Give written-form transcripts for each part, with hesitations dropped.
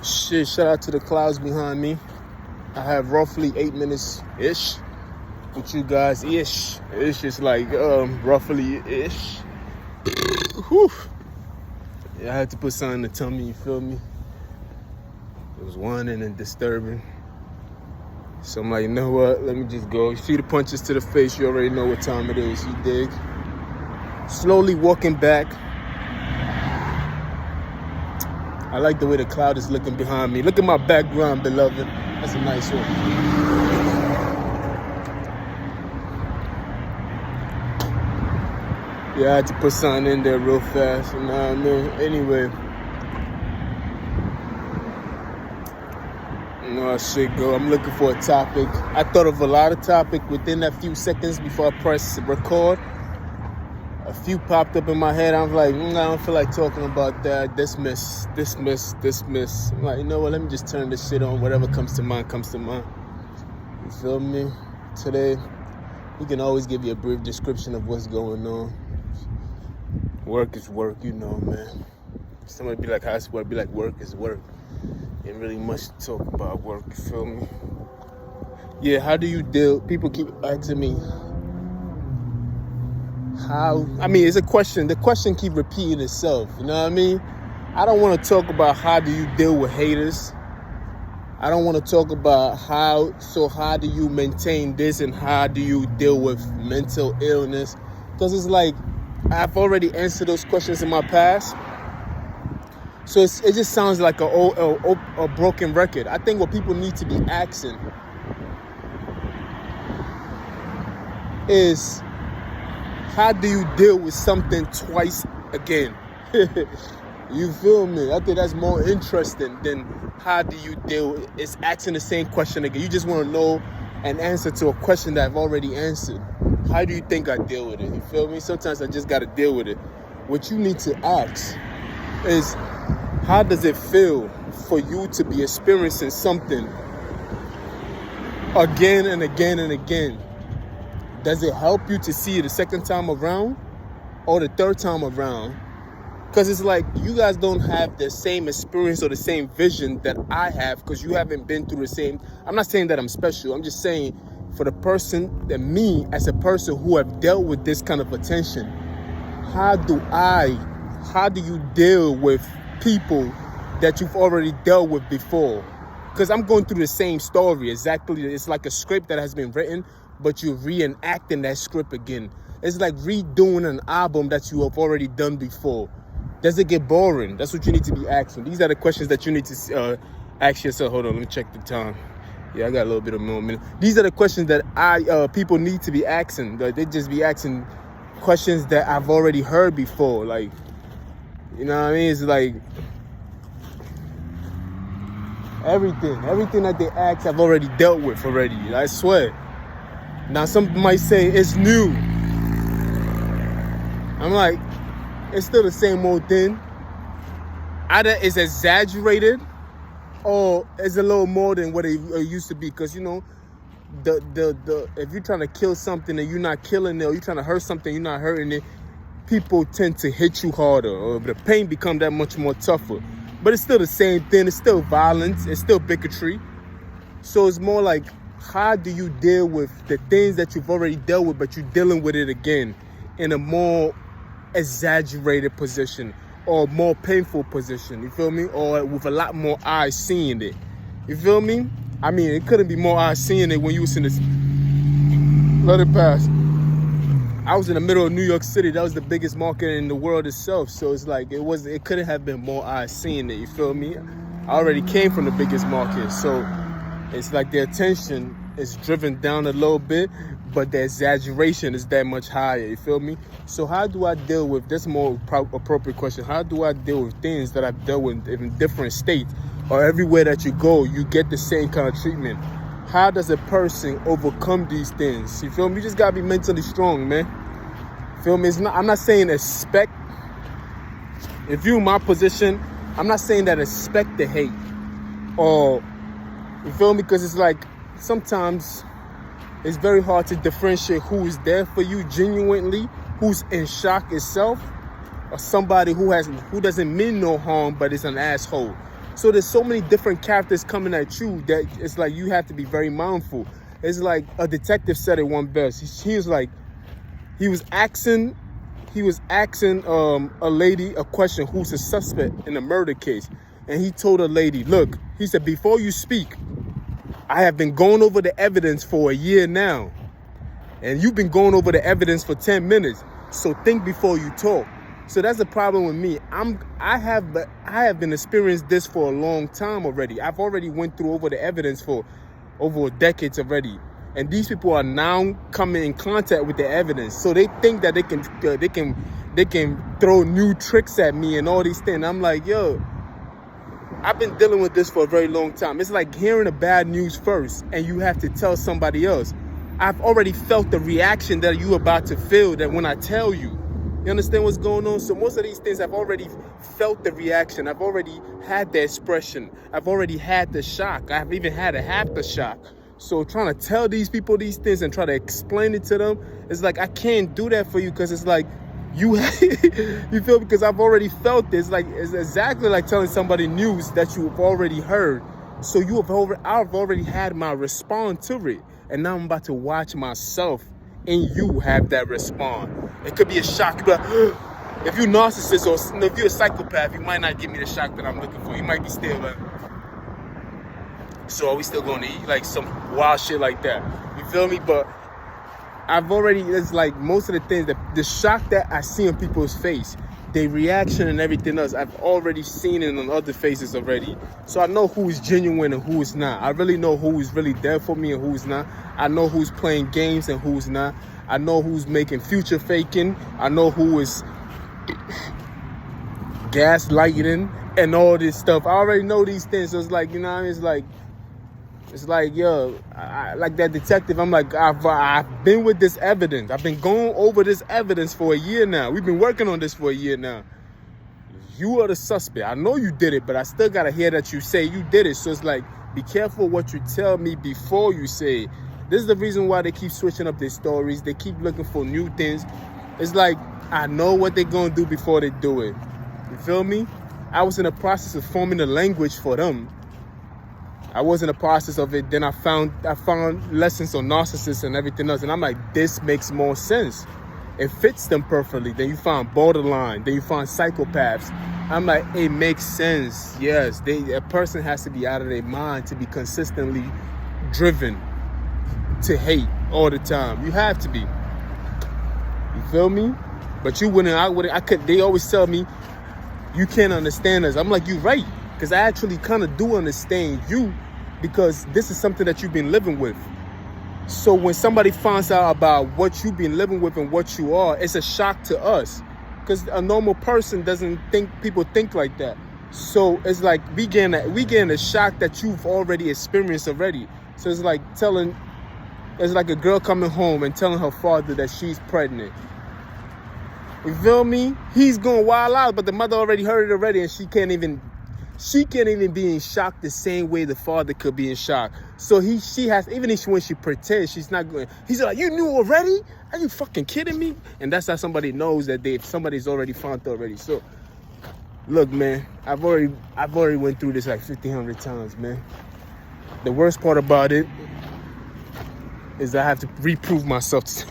Shit, shout out to the clouds behind me. I have roughly 8 minutes-ish with you guys-ish. It's just like roughly-ish. Whew. Yeah, I had to put something to tell me, you feel me? It was whining and disturbing. So I'm like, you know what? Let me just go. You see the punches to the face, you already know what time it is, you dig? Slowly walking back. I like the way the cloud is looking behind me. Look at my background, beloved. That's a nice one. Yeah, I had to put something in there real fast. You know what I mean? Anyway. You know how shit go. I'm looking for a topic. I thought of a lot of topic within that few seconds before I press record. A few popped up in my head. I'm like, I don't feel like talking about that. Dismiss. I'm like, you know what? Let me just turn this shit on. Whatever comes to mind, comes to mind. You feel me? Today, we can always give you a brief description of what's going on. Work is work, you know, man. Somebody be like, how's work? Be like, work is work. Ain't really much to talk about work, you feel me? Yeah, how do you deal? People keep asking me, how? I mean, it's a question. The question keep repeating itself. You know what I mean? I don't want to talk about how do you deal with haters. I don't want to talk about how do you maintain this and how do you deal with mental illness? Because it's like, I've already answered those questions in my past. So it just sounds like a broken record. I think what people need to be asking is, how do you deal with something twice again? You feel me? I think that's more interesting than how do you deal with it's asking the same question again. You just want to know an answer to a question that I've already answered. How do you think I deal with it? You feel me? Sometimes I just got to deal with it. What you need to ask is, how does it feel for you to be experiencing something again and again and again? Does it help you to see it the second time around or the third time around? Because it's like you guys don't have the same experience or the same vision that I have because you haven't been through the same. I'm not saying that I'm special. I'm just saying for the person, that me as a person who have dealt with this kind of attention, how do you deal with people that you've already dealt with before? Because I'm going through the same story exactly. It's like a script that has been written, but you're reenacting that script again. It's like redoing an album that you have already done before. Does it get boring? That's what you need to be asking. These are the questions that you need to ask yourself. Hold on, let me check the time. Yeah, I got a little bit of more minute. These are the questions that people need to be asking. They just be asking questions that I've already heard before. Like, you know what I mean? It's like everything that they ask, I've already dealt with already. I swear. Now, some might say it's new. I'm like, it's still the same old thing. Either it's exaggerated or it's a little more than what it used to be. Because, you know, if you're trying to kill something and you're not killing it, or you're trying to hurt something, you're not hurting it, people tend to hit you harder, or the pain becomes that much more tougher. But it's still the same thing. It's still violence. It's still bigotry. So it's more like, how do you deal with the things that you've already dealt with, but you're dealing with it again in a more exaggerated position or more painful position? You feel me? Or with a lot more eyes seeing it. You feel me? I mean, it couldn't be more eyes seeing it when you was in this. Let it pass. I was in the middle of New York City. That was the biggest market in the world itself. So it's like it couldn't have been more eyes seeing it. You feel me? I already came from the biggest market, so it's like the attention is driven down a little bit, but the exaggeration is that much higher. You feel me? So how do I deal with this? More appropriate question. How do I deal with things that I've dealt with in different states, or everywhere that you go, you get the same kind of treatment? How does a person overcome these things? You feel me? You just gotta be mentally strong, man. Feel me? I'm not saying expect. If you're in my position, I'm not saying that expect the hate, or you feel me? Because it's like sometimes it's very hard to differentiate who is there for you genuinely, who's in shock itself, or somebody who doesn't mean no harm but is an asshole. So there's so many different characters coming at you that it's like you have to be very mindful. It's like a detective said it one best. He was like, he was asking a lady a question, who's a suspect in a murder case. And he told a lady, look, he said, before you speak, I have been going over the evidence for a year now. And you've been going over the evidence for 10 minutes. So think before you talk. So that's the problem with me. I have been experienced this for a long time already. I've already went through over the evidence for over decades already. And these people are now coming in contact with the evidence. So they think that they can throw new tricks at me and all these things. I'm like, yo, I've been dealing with this for a very long time. It's like hearing the bad news first and you have to tell somebody else. I've already felt the reaction that you're about to feel that when I tell you. You understand what's going on? So most of these things, I've already felt the reaction. I've already had the expression. I've already had the shock. I've even had a half the shock. So trying to tell these people these things and try to explain it to them, it's like I can't do that for you because it's like you feel, because I've already felt this. Like it's exactly like telling somebody news that you've already heard. So I've already had my response to it, and now I'm about to watch myself and you have that response. It could be a shock. You be like, if you're a narcissist or if you're a psychopath, you might not give me the shock that I'm looking for. You might be still like, so are we still going to eat like some wild shit like that? You feel me? But it's like most of the things, that the shock that I see on people's face, their reaction and everything else, I've already seen it on other faces already. So I know who is genuine and who is not. I really know who is really there for me and who is not. I know who's playing games and who's not. I know who's making future faking. I know who is gaslighting and all this stuff. I already know these things. So it's like, you know what I mean? It's like, yo, like that detective. I'm like, I've been with this evidence. I've been going over this evidence for a year now. We've been working on this for a year now. You are the suspect. I know you did it, but I still got to hear that you say you did it. So it's like, be careful what you tell me before you say it. This is the reason why they keep switching up their stories. They keep looking for new things. It's like, I know what they're going to do before they do it. You feel me? I was in the process of forming a language for them. I was in the process of it. Then I found lessons on narcissists and everything else. And I'm like, this makes more sense. It fits them perfectly. Then you find borderline. Then you find psychopaths. I'm like, it makes sense. Yes, a person has to be out of their mind to be consistently driven to hate all the time. You have to be. You feel me? But you wouldn't. I could. They always tell me, you can't understand us. I'm like, you're right. Because I actually kind of do understand you, because this is something that you've been living with. So when somebody finds out about what you've been living with and what you are, it's a shock to us. Because a normal person doesn't think, people think like that. So it's like we getting a shock that you've already experienced already. So it's like a girl coming home and telling her father that she's pregnant. You feel me? He's going wild out, but the mother already heard it already, and she can't even be in shock the same way the father could be in shock. So she has, even if when she pretends, she's not going. He's like, you knew already? Are you fucking kidding me? And that's how somebody knows that somebody's already found already. So look, man, I've already went through this like 1,500 times, man. The worst part about it is I have to reprove myself. So,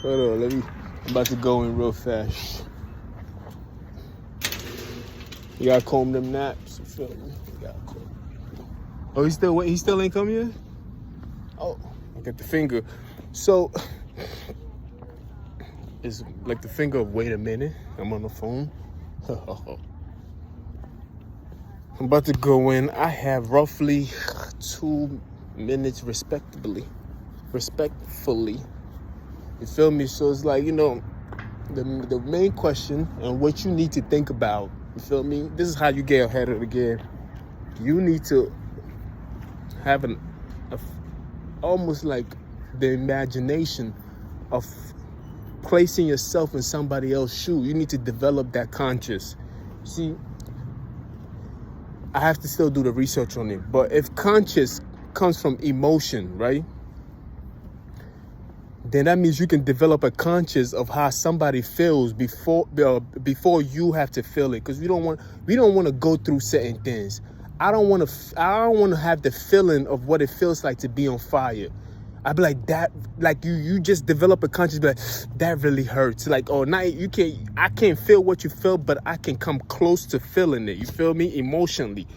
hold on, I'm about to go in real fast. You gotta comb them naps. You feel me? You gotta comb. Oh, he still ain't come yet? Oh, I got the finger. So it's like the finger of wait a minute. I'm on the phone. I'm about to go in. I have roughly 2 minutes respectfully. You feel me? So it's like, you know, the main question and what you need to think about. You feel me? This is how you get ahead of the game. You need to have almost like the imagination of placing yourself in somebody else's shoe. You need to develop that conscious. See, I have to still do the research on it. But if conscious comes from emotion, right? then that means you can develop a conscience of how somebody feels before you have to feel it. Because we don't want to go through certain things. I don't want to have the feeling of what it feels like to be on fire. I'd be like that, like you just develop a conscience, but like, that really hurts. Like, oh, now I can't feel what you feel, but I can come close to feeling it. You feel me? Emotionally.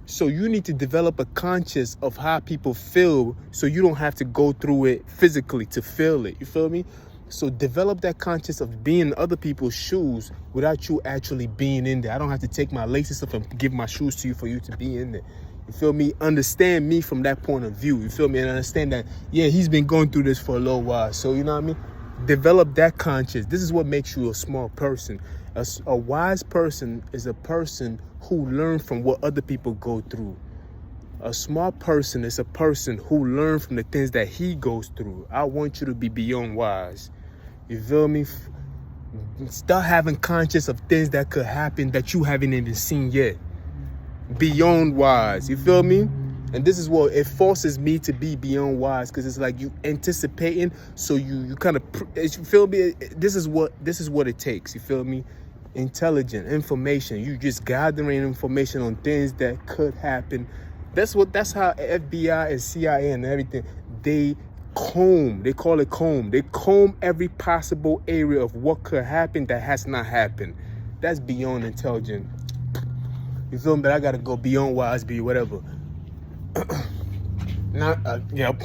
So you need to develop a conscience of how people feel, so you don't have to go through it physically to feel it. You feel me? So develop that conscience of being in other people's shoes without you actually being in there. I don't have to take my laces off and give my shoes to you for you to be in there. You feel me? Understand me from that point of view. You feel me? And understand that, yeah, he's been going through this for a little while. So, you know what I mean? Develop that conscience. This is what makes you a small person. A wise person is a person who learns from what other people go through. A small person is a person who learns from the things that he goes through. I want you to be beyond wise. You feel me? Start having conscience of things that could happen that you haven't even seen yet. Beyond wise. You feel me? And this is what it forces me to be beyond wise, because it's like you anticipating, so you kind of, you feel me? This is what it takes. You feel me? Intelligent information. You just gathering information on things that could happen. That's how FBI and CIA and everything, they call it comb. They comb every possible area of what could happen that has not happened. That's beyond intelligent. You feel me? But I gotta go beyond wise, be whatever. Yep.